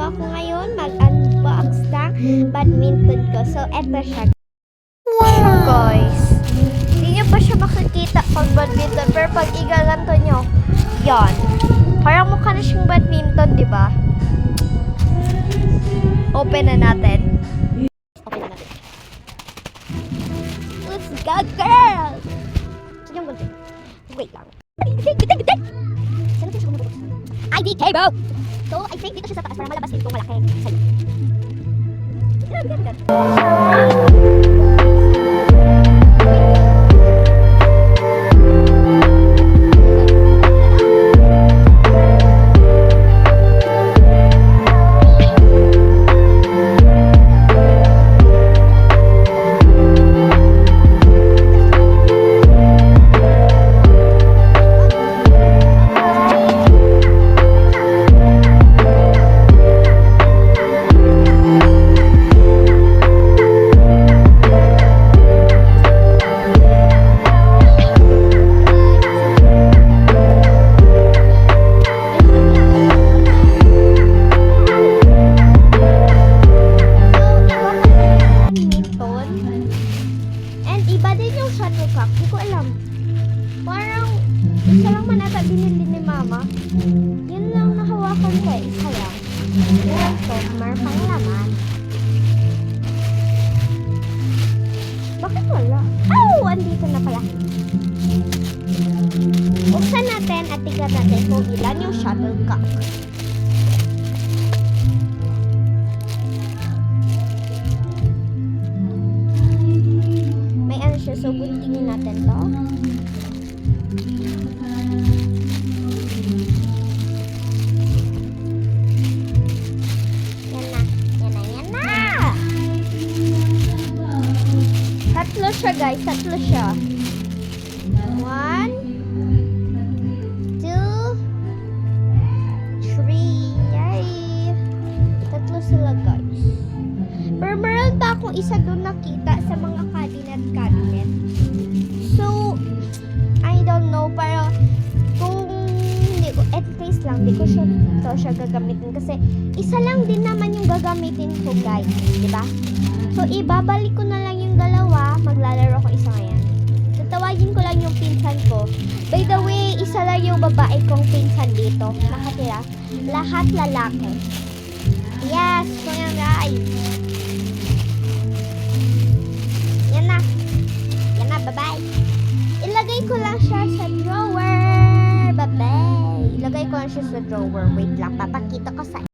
ako ngayon mag-unbox ng badminton ko. So, eto siya. Wow! Guys, hindi nyo pa siya makikita pag badminton. Pero pag igaganto nyo, yan. Parang mukha na siyang badminton, di ba? Open na natin. Open na natin. Let's go, girl! Sige, wait lang. Saan natin siya bubuksan? ID cable! So, I think dito siya sa taas para malabas itong malaki. Sa'yo. Iba din yung shuttlecock. Hindi ko alam. Parang isa lang manata binili ni mama. Yun lang nahawakan ko eh. Isa lang. Yan to. Marpang laman. Bakit wala? Oh! Andito na pala. Buksan natin at tignan natin kung ilan yung shuttlecock. So, guntingin natin to. Yan na. Tatlo siya, guys. Tatlo siya. 1, 2, 3. Yay! Tatlo sila, guys. Pero meron pa akong isa doon nakita sa mga cabinet. So, I don't know, pero kung hindi ko, at least lang, hindi ko siya gagamitin kasi isa lang din naman yung gagamitin ko, guys, di ba? So, ibabalik ko na lang yung dalawa, maglalaro ko isa ngayon. Tatawagin ko lang yung pinsan ko. By the way, isa lang yung babae kong pinsan dito, nakatira. Lahat lalaki. Yes, so yan, guys. Yan na, bye-bye. Ilagay ko lang siya sa drawer. Bye-bye. Ilagay ko lang siya sa drawer. Wait lang, papakita ko sa